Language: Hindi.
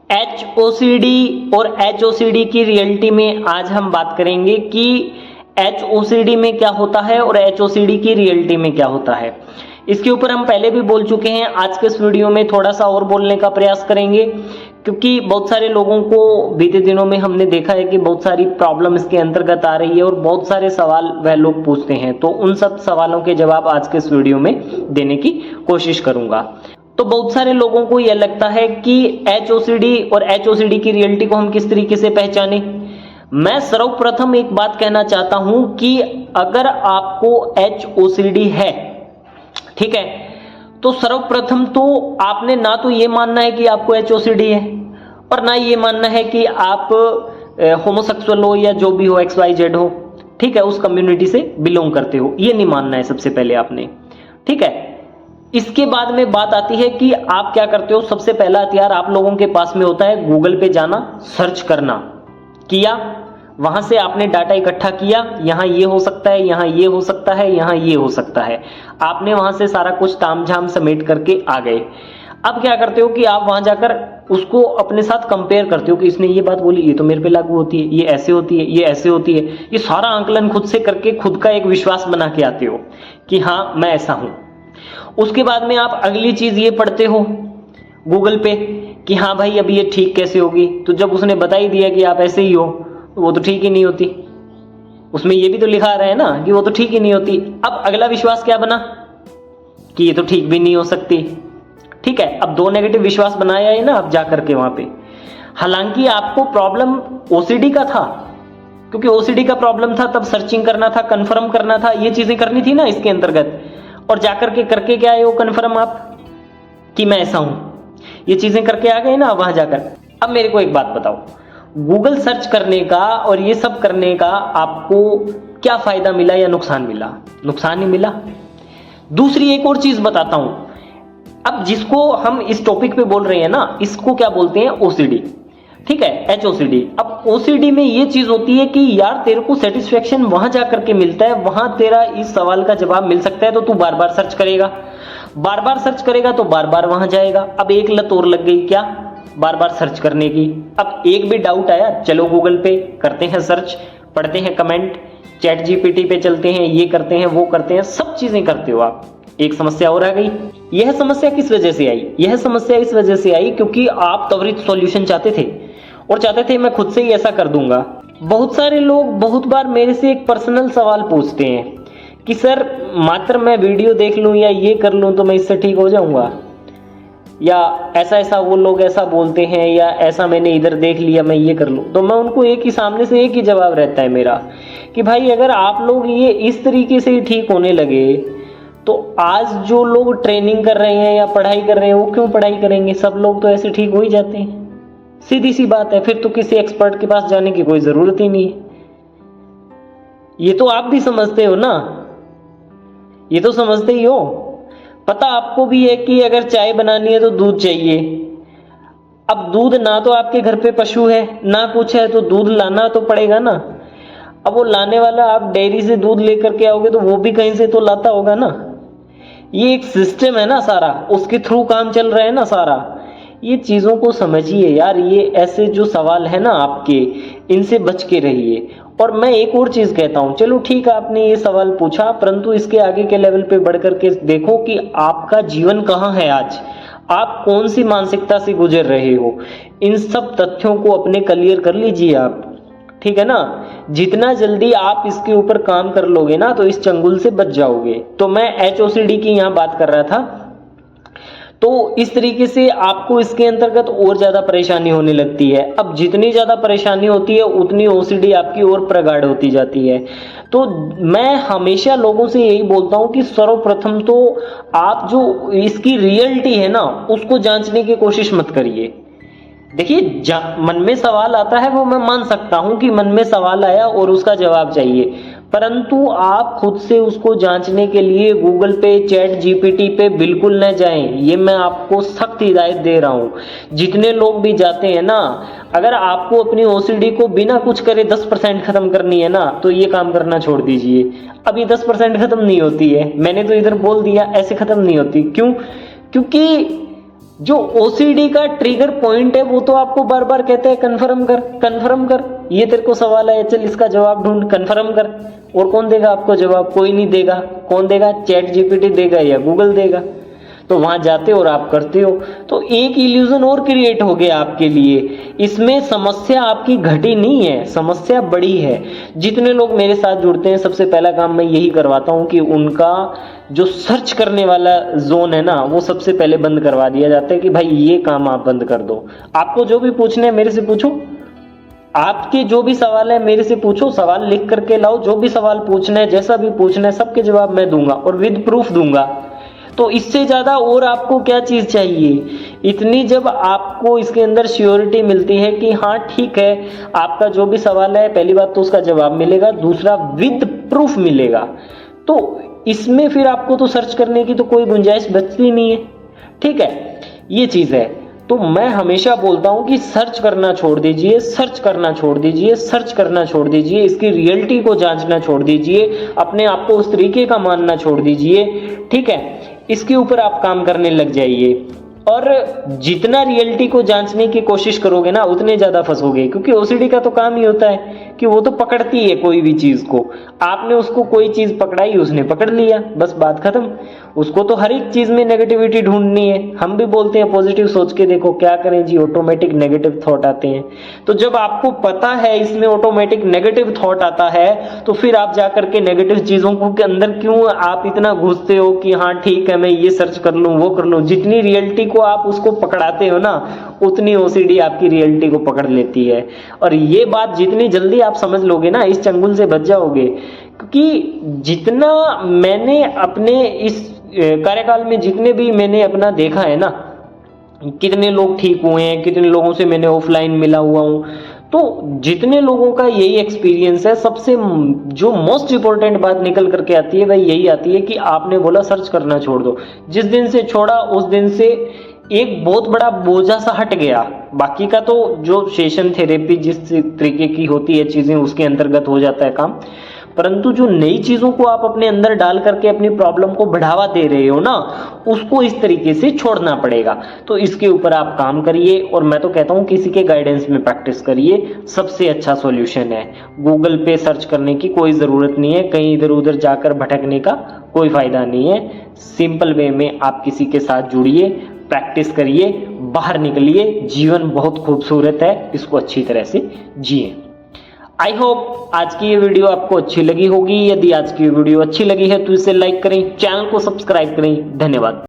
HOCD और HOCD की रियलिटी में आज हम बात करेंगे कि HOCD में क्या होता है और HOCD की रियलिटी में क्या होता है। इसके ऊपर हम पहले भी बोल चुके हैं, आज के इस वीडियो में थोड़ा सा और बोलने का प्रयास करेंगे, क्योंकि बहुत सारे लोगों को बीते दिनों में हमने देखा है कि बहुत सारी प्रॉब्लम इसके अंतर्गत आ रही है और बहुत सारे सवाल वह लोग पूछते हैं। तो उन सब सवालों के जवाब आज के इस वीडियो में देने की कोशिश करूंगा। तो बहुत सारे लोगों को यह लगता है कि HOCD और HOCD की रियलिटी को हम किस तरीके से पहचानें। मैं सर्वप्रथम एक बात कहना चाहता हूं कि अगर आपको HOCD है, ठीक है, तो सर्वप्रथम तो आपने ना तो ये मानना है कि आपको HOCD है और ना ये मानना है कि आप होमोसेक्सुअल हो या जो भी हो, XYZ हो, ठीक है, उस कम्युनिटी से बिलोंग करते हो, ये नहीं मानना है सबसे पहले आपने, ठीक है। इसके बाद में बात आती है कि आप क्या करते हो। सबसे पहला हथियार आप लोगों के पास में होता है गूगल पे जाना, सर्च करना। किया, वहां से आपने डाटा इकट्ठा किया, यहां ये हो सकता है, यहां ये हो सकता है, यहां ये हो सकता है, आपने वहां से सारा कुछ तामझाम समेट करके आ गए। अब क्या करते हो कि आप वहां जाकर उसको अपने साथ कंपेयर करते हो कि इसने ये बात बोली, ये तो मेरे पे लागू होती है, ये ऐसे होती है, ये ऐसे होती है। ये सारा आंकलन खुद से करके खुद का एक विश्वास बना के आते हो कि हाँ मैं ऐसा हूं। उसके बाद में आप अगली चीज ये पढ़ते हो गूगल पे कि हाँ भाई अब ये ठीक कैसे होगी। तो जब उसने बता ही दिया कि आप ऐसे ही हो, तो वो तो ठीक ही नहीं होती। उसमें ये भी तो लिखा रहा है ना कि वो तो ठीक ही नहीं होती। अब अगला विश्वास क्या बना कि ये तो ठीक भी नहीं हो सकती, ठीक है। अब दो नेगेटिव विश्वास बनाया है ना आप जा करके वहां पे। हालांकि आपको प्रॉब्लम OCD का था, क्योंकि OCD का प्रॉब्लम था, तब सर्चिंग करना था, कंफर्म करना था, ये चीजें करनी थी ना इसके अंतर्गत। और जाकर के करके क्या आए हो कंफर्म आप कि मैं ऐसा हूं, ये चीजें करके आ गए ना वहां जाकर। अब मेरे को एक बात बताओ, गूगल सर्च करने का और ये सब करने का आपको क्या फायदा मिला या नुकसान मिला? नुकसान ही मिला। दूसरी एक और चीज बताता हूं। अब जिसको हम इस टॉपिक पे बोल रहे हैं ना, इसको क्या बोलते हैं? OCD, ठीक है, HOCD। अब OCD में ये चीज होती है कि यार तेरे को सेटिस्फेक्शन वहां जाकर के मिलता है, वहां तेरा इस सवाल का जवाब मिल सकता है, तो तू बार बार सर्च करेगा, बार बार सर्च करेगा तो बार बार वहां जाएगा। अब एक लत और लग गई, क्या? बार बार सर्च करने की। अब एक भी डाउट आया, चलो गूगल पे करते हैं सर्च, पढ़ते हैं कमेंट, ChatGPT पे चलते हैं, ये करते हैं, वो करते हैं, सब चीजें करते हो आप। एक समस्या और आ गई। यह समस्या किस वजह से आई? यह समस्या इस वजह से आई क्योंकि आप त्वरित सॉल्यूशन चाहते थे और चाहते थे मैं खुद से ही ऐसा कर दूंगा। बहुत सारे लोग बहुत बार मेरे से एक पर्सनल सवाल पूछते हैं कि सर मात्र मैं वीडियो देख लूं या ये कर लूं तो मैं इससे ठीक हो जाऊंगा, या ऐसा ऐसा वो लोग ऐसा बोलते हैं, या ऐसा मैंने इधर देख लिया मैं ये कर लूं। तो मैं उनको एक ही सामने से एक ही जवाब रहता है मेरा कि भाई अगर आप लोग ये इस तरीके से ठीक होने लगे तो आज जो लोग ट्रेनिंग कर रहे हैं या पढ़ाई कर रहे हैं वो क्यों पढ़ाई करेंगे? सब लोग तो ऐसे ठीक हो ही जाते हैं। सीधी सी बात है, फिर तो किसी एक्सपर्ट के पास जाने की कोई जरूरत ही नहीं है। ये तो आप भी समझते हो ना, ये तो समझते ही हो। पता आपको भी है कि अगर चाय बनानी है तो दूध चाहिए। अब दूध ना तो आपके घर पे पशु है ना कुछ है, तो दूध लाना तो पड़ेगा ना। अब वो लाने वाला आप डेयरी से दूध लेकर के आओगे तो वो भी कहीं से तो लाता होगा ना। ये एक सिस्टम है ना सारा, उसके थ्रू काम चल रहा है ना सारा। ये चीजों को समझिए यार। ये ऐसे जो सवाल है ना आपके, इनसे बच के रहिए। और मैं एक और चीज कहता हूं, चलो ठीक है आपने ये सवाल पूछा, परंतु इसके आगे के लेवल पे बढ़ करके देखो कि आपका जीवन कहां है आज, आप कौन सी मानसिकता से गुजर रहे हो। इन सब तथ्यों को अपने क्लियर कर लीजिए आप, ठीक है ना। जितना जल्दी आप इसके ऊपर काम कर लोगे ना तो इस चंगुल से बच जाओगे। तो मैं HOCD की यहां बात कर रहा था। तो इस तरीके से आपको इसके अंतर्गत और ज्यादा परेशानी होने लगती है। अब जितनी ज्यादा परेशानी होती है उतनी OCD आपकी और प्रगाढ़ होती जाती है। तो मैं हमेशा लोगों से यही बोलता हूं कि सर्वप्रथम तो आप जो इसकी रियलिटी है ना उसको जांचने की कोशिश मत करिए। देखिए मन में सवाल आता है, वो मैं मान सकता हूं कि मन में सवाल आया और उसका जवाब चाहिए, परंतु आप खुद से उसको जांचने के लिए गूगल पे, ChatGPT पे बिल्कुल न जाएं। ये मैं आपको सख्त हिदायत दे रहा हूं। जितने लोग भी जाते हैं ना, अगर आपको अपनी OCD को बिना कुछ करे 10% खत्म करनी है ना तो ये काम करना छोड़ दीजिए। अब ये 10% खत्म नहीं होती है, मैंने तो इधर बोल दिया, ऐसे खत्म नहीं होती। क्यों? क्योंकि जो ओसीडी का ट्रिगर पॉइंट है वो तो आपको बार बार कहते हैं कन्फर्म कर, कन्फर्म कर, ये तेरे को सवाल है, चल इसका जवाब ढूंढ, कन्फर्म कर। और कौन देगा आपको जवाब? कोई नहीं देगा। कौन देगा? चैट जीपीटी देगा या गूगल देगा। तो वहां जाते हो और आप करते हो, तो एक इल्यूजन और क्रिएट हो गया आपके लिए। इसमें समस्या आपकी घटी नहीं है, समस्या बड़ी है। जितने लोग मेरे साथ जुड़ते हैं, सबसे पहला काम मैं यही करवाता हूं कि उनका जो सर्च करने वाला जोन है ना, वो सबसे पहले बंद करवा दिया जाता है कि भाई ये काम आप बंद कर दो। आपको जो भी पूछने है मेरे से पूछो, आपके जो भी सवाल है मेरे से पूछो, सवाल लिख करके लाओ, जो भी सवाल पूछना है, जैसा भी पूछना है, सबके जवाब मैं दूंगा और विद प्रूफ दूंगा। तो इससे ज्यादा और आपको क्या चीज चाहिए? इतनी जब आपको इसके अंदर श्योरिटी मिलती है कि हाँ ठीक है, आपका जो भी सवाल है, पहली बात तो उसका जवाब मिलेगा, दूसरा विद प्रूफ मिलेगा, तो इसमें फिर आपको तो सर्च करने की तो कोई गुंजाइश बचती नहीं है। ठीक है, ये चीज है। तो मैं हमेशा बोलता हूं कि सर्च करना छोड़ दीजिए, सर्च करना छोड़ दीजिए, सर्च करना छोड़ दीजिए, इसकी रियलिटी को जांचना छोड़ दीजिए, अपने आप को उस तरीके का मानना छोड़ दीजिए। ठीक है, इसके ऊपर आप काम करने लग जाइए, और जितना रियलिटी को जांचने की कोशिश करोगे ना, उतने ज्यादा फंसोगे, क्योंकि ओसीडी का तो काम ही होता है कि वो तो पकड़ती है कोई भी चीज को। आपने उसको कोई चीज पकड़ाई, उसने पकड़ लिया, बस बात खत्म। उसको तो हर एक चीज में नेगेटिविटी ढूंढनी है। हम भी बोलते हैं पॉजिटिव सोच के देखो, क्या करें जी, ऑटोमेटिक नेगेटिव थॉट आते हैं। तो जब आपको पता है इसमें ऑटोमेटिक नेगेटिव थॉट आता है, तो फिर आप जाकर के नेगेटिव चीजों के अंदर क्यों आप इतना घुसते हो कि हाँ ठीक है मैं ये सर्च कर लूं, वो कर लूं। जितनी रियलिटी को आप उसको पकड़ाते हो ना, उतनी ओसीडी आपकी रियलिटी को पकड़ लेती है। और ये बात जितनी जल्दी आप समझ लोगे ना, इस चंगुल से बच जाओगे। क्योंकि जितना मैंने अपने इस कार्यकाल में, जितने भी मैंने अपना देखा है ना, कितने लोग ठीक हुए हैं, कितने लोगों से मैंने ऑफलाइन मिला हुआ हूं, तो जितने लोगों का यही एक्सपीरियंस है, सबसे जो मोस्ट इंपॉर्टेंट बात निकल करके आती है भाई यही आती है कि आपने बोला सर्च करना छोड़ दो। जिस दिन से छोड़ा उस दिन से एक बहुत बड़ा बोझा सा हट गया। बाकी का तो जो सेशन थेरेपी जिस तरीके की होती है चीजें, उसके अंतर्गत हो जाता है काम, परंतु जो नई चीजों को आप अपने अंदर डाल करके अपनी प्रॉब्लम को बढ़ावा दे रहे हो ना, उसको इस तरीके से छोड़ना पड़ेगा। तो इसके ऊपर आप काम करिए, और मैं तो कहता हूं किसी के गाइडेंस में प्रैक्टिस करिए, सबसे अच्छा सॉल्यूशन है। गूगल पे सर्च करने की कोई जरूरत नहीं है, कहीं इधर उधर जाकर भटकने का कोई फायदा नहीं है। सिंपल वे में आप किसी के साथ जुड़िए, प्रैक्टिस करिए, बाहर निकलिए। जीवन बहुत खूबसूरत है, इसको अच्छी तरह से जिए। आई होप आज की ये वीडियो आपको अच्छी लगी होगी। यदि आज की वीडियो अच्छी लगी है तो इसे लाइक करें, चैनल को सब्सक्राइब करें। धन्यवाद।